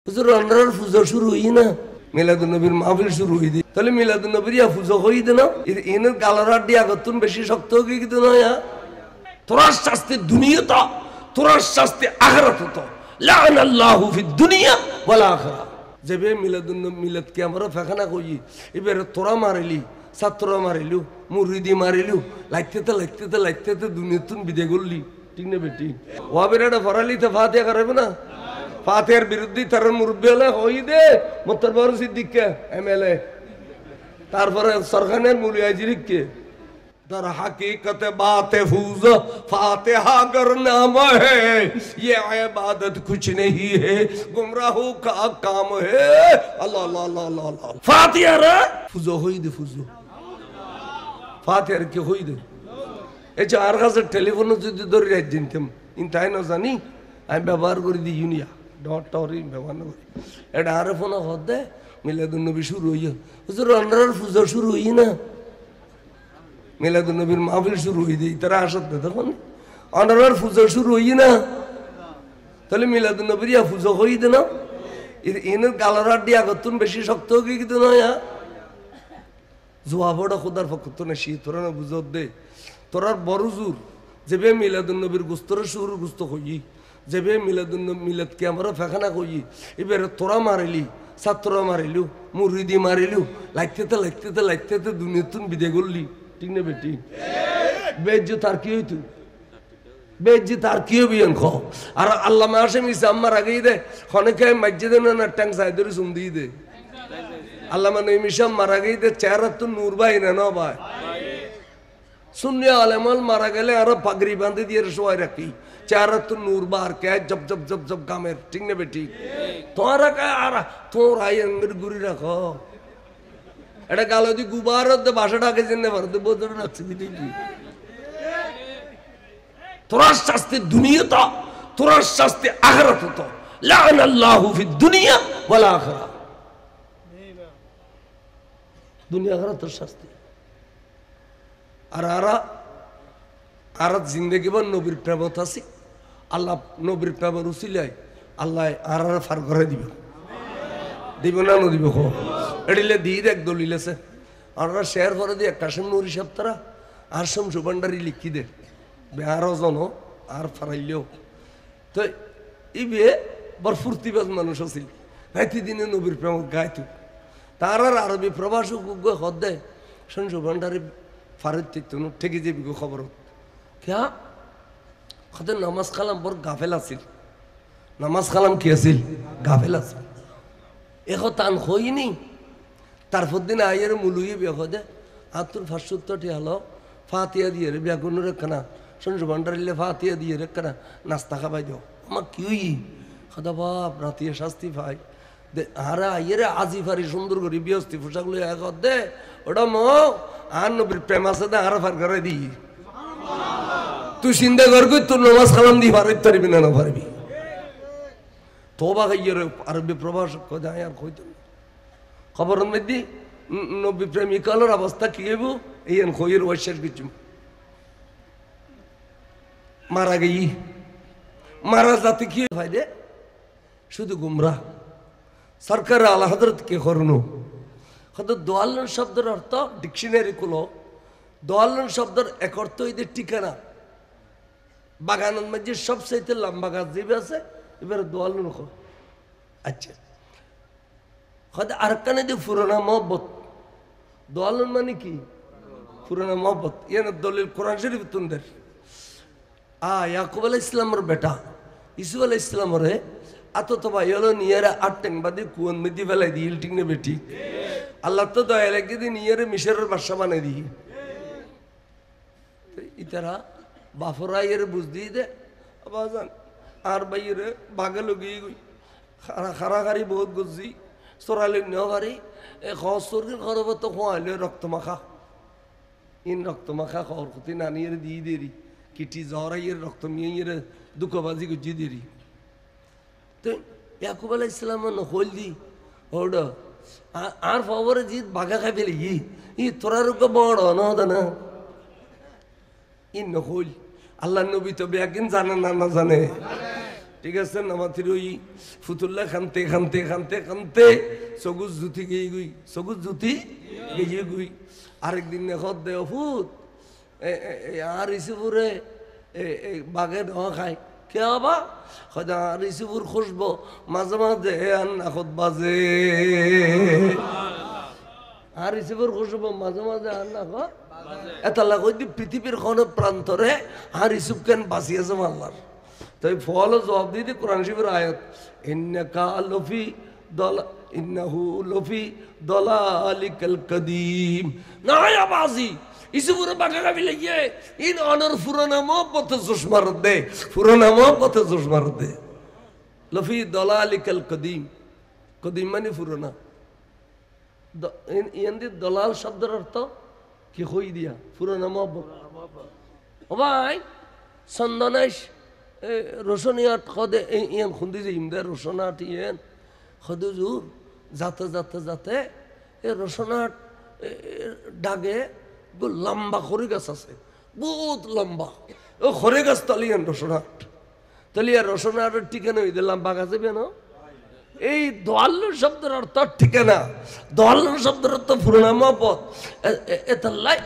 হুজুর অন্যর পূজা শুরু হই না, মিলাদুন নবীর মাহফিল শুরু হই দি, তাহলে মিলাদুন নবীর ইয়া পূজা হই দে না, এনের গালার দিয়ে আগতুন বেশি শক্ত হয়ে কিন্তু নয়। তোরার শাস্তি দুনিয়াটা, তোরার শাস্তি আখিরাত তো, লাআনাল্লাহু ফিদ দুনিয়া ওয়াল আখিরা। যেবে মিলাদুন মিলাদ কে আমরা ফাখানা কই, এবারে তোরা মারিলি, ছাত্ররা মারিলু, মুরিদি মারিলু, লাইতে দুনিয়াতুন বিদে করলি, ঠিক না বেটি? ওয়াবের এটা ফরালিতে ফাতিহা করবে না, ফাতিহার বিরুদ্ধে তার মুরব্বী হলে হই দে মোত্তার সিদ্দিককে এমএলএ, তারপরে সরকারের মুলি আজিরিককে। दर हकीकत बात फूज फातिहा गर नाम है, ये इबादत कुछ नहीं है, गुमराहों का काम है। अल्लाह अल्लाह अल्लाह अल्लाह फातिहा रे फुजो होई दे, फुजो फातिहा के होई दे। এই যে আর কাছে টেলিফোন যদি ধরে রাখছিলাম ইনটাই না জানি আমি ব্যবহার করে দিই ইউনিয়া ডটরি ব্যবহার না করি। এটা আরে ফোন হতে মিলাদুন নবী শুরু হইয়া, হুজুর অন্যর পূজা শুরু হই না, মিলাদুন নবীর মাহফিল শুরু হই দিই, তারা আসতে তখন অন্যর পূজা শুরু হই না, তাহলে মিলাদুন নবীর ইয়া পূজা হই দে না, এনের গালার দিয়ে আগতুন বেশি শক্ত হয়ে কিন্তু নয়। জোয়াবটা খোদার পক্ষ না শি তোরা না বুঝত দে, তোরার বড় জোর যেবে মিলাদুন নবীর গুস্তর শুরু গুস্ত হই, যেবে মিলাদুন মিলাদ কে আমরা ফাখানা কই, এবারে তোরা মারিলি, ছাত্ররা মারিলু, মুরিদি মারিলু, লাইতে দুনিয়াতুন বিদে করলি, ঠিক না বেটি? বেজ্জ তার কি হইতো, বেজ্জি তার কি হবি খ। আর আল্লামা হাশেম ইসলাম মার আগেই দে খনেকে মসজিদে না ট্যাং সাইদের সুম দিয়ে দে, আল্লামা নঈম ইসলাম মারা গেই দে চেহারা তো নূর ভাই না ন ভাই সুন্নি আলেমল মারা গেলে আরো পাগড়ি বাঁধে দিয়ে শোয়াই রাখি, চেহারা তো নূর বার কে জব জব জব জব গামের, ঠিক না বেটি? তোরা কে আর তোর আই আঙ্গের গুড়ি রাখো, এটা গালো দি গুবার বাসাটাকে জেনে পারতে বোধ রাখছি দিদি। তোরার শাস্তি দুনিয়াটা, তোরার শাস্তি আখিরাত তো, লাআনাল্লাহু ফিদ দুনিয়া ওয়াল আখিরা। দুনিয়া আখিরাতের শাস্তি। আর আর জিন্দেগি বা নবীর প্রেমত আছে, আল্লাহ নবীর প্রেমের উসিলায় আল্লাহ আর ফার করে দিব, দিব না দিব খো এডিলে দিয়ে দেখ দলিলেছে আর শেয়ার করে দিয়ে কাশেম নুরি সাহেব তারা আর শামসু ভান্ডারি লিখি দে আরো জন আর ফারাইলেও তো ই বিয়ে বড় ফুর্তিবাজ মানুষ আছিল, রাইতি দিনে নবীর প্রেমত গাইতো। তার আর আরবি প্রবাসক হদ দেয় শামসু ভান্ডারি ফারুদ চিত্তন ঠেকে যাবি গো খবর ক্যা খদের নামাজ কালাম বড় গাফেল আছিল, নামাজ কালাম কি আছিল গাফেল আছিল। এখন তান হইনি তারপর দিন আইয়ের মুলুই বিয়ে দে আতুর ৫৭টি হলো ফাতিয়া দিয়ে রে ব্যাগুন রেখানা সঞ্জু ভান্ডারিলে ফাতিয়া দিয়ে রেখানা নাস্তা খাবাই দাও আমার কি হই খাদা বাপ রাতিয়ে শাস্তি ভাই দে আরে আইয়ের আজি ফারি সুন্দর করি বিয়স্তি পোশাক লই এক দে ওটা মো আর নবীর প্রেম আছে দে আর ফার করে দি তুই চিন্তা কর তোর নামাজ কালাম দি পারবি পারবি না না পারবি তোবা খাইয়ের আরবি প্রবাসক কোথায় আর কইতো খবর মধ্যে নবী প্রেমিকালের অবস্থা কি হইব এই খইয়ের ওয়াশের কিছু মারা গেই মারা যাতে কি হয় দে শুধু গুমরা সরকার আলা হযরত কে করুন হয়তো দোয়ালন শব্দের অর্থ ডিকশনারি কুলো দোয়ালন শব্দের এক অর্থ হইতে ঠিকানা বাগানের মধ্যে সবচাইতে লম্বা গাছ যেবে আছে এবার দোয়ালন আচ্ছা হয়তো আরেকখানে দিয়ে পুরোনা মহব্বত দোয়ালন মানে কি পুরোনা মহব্বত ইয়ে দলিল কোরআন শরীফ তুনদের ইয়াকুব আলাইহিস ইসলামের বেটা ইসুফ আলাইহিস ইসলামের আতো তো ভাই হলো নিয়ারে আটটেন বাদে কুয়ান মধ্যে ফেলাই দিই ঠিক না বেটি আল্লাহ তো দয়া লাগে দিয়ে নিয়ারে মিশরের বাদশা বানাই দিই ইতারা বাফরা এর বুঝ দিয়ে দে আবাজান আর বাইরে বাগে লগিয়ে গই খারাখারি বহুত গুজি চোরালি নেওয়ারি এ খরচের খরব তো খোয়াইলে রক্ত মাখা ইন রক্ত মাখা খর ক্ষতি নানিয়ে দিয়ে দেরি কিটি জহরাইয়ের রক্ত মিয়ে দুঃখবাজি গুজি দেরি তো ইয়াকুব আলাইহিস সালাম নহল দি ওড আর ফবরে জিত বাগা খাই ফেলি ই তোরার বড় না ই নহল আল্লাহ নবী তো বেকিন জানে না না জানে ঠিক আছে নামাতির ওই ফুতুল্লা খানতে খানতে খানতে খানতে সগুজ জুতি গিয়ে গুই সগুজ জুতি গিয়ে গুই আরেকদিন দেখত দে ফুত আর ইসিপুরে বাঘে নেওয়া খায় কে আবা হয়তো আর ইসিপুর খুশবো মাঝে মাঝে আর নাকত বাজে আর ইসিপুর খুশবো মাঝে মাঝে আর নাকত এটা লাগো পৃথিবীর কোনো প্রান্তরে আর ইসুফ কেন বাঁচিয়েছে আল্লাহর তাই ফল জবাব দিতে কোরআন শরীফের আয়াত ইন্নাকা লফি দলা ইন্নাহু লফি দলালিকাল কদিম না আবাজি ইসুপুরে বাগানা বিলে ইন অনর ফুরানামো পথে চশমার দে ফুরানামো পথে চশমার দে লফি দলালিকাল কদিম কদিম মানে ফুরানা ইয়ান্দি দলাল শব্দের অর্থ কি হই দিয়া ফুরানামো ও ভাই চন্দনেশ রোশনিয়াত খদে ইয়ান খুন্দি যে ইমদার রোশনাট ইয়ান খদে জুর যাতে যাতে যাতে এ রোশনাট ডাগে লম্বা খড়ি গাছ আছে বহুত লম্বা ও খড়ি গাছ তালিয়ান রোশনাট তালিয়া রোশনাটের ঠিকানা হইতে লম্বা গাছে বেন এই দোয়াল্ল শব্দের অর্থ ঠিকানা দোয়াল্ল শব্দের অর্থ ফুরনামা পথ এতাল্লাই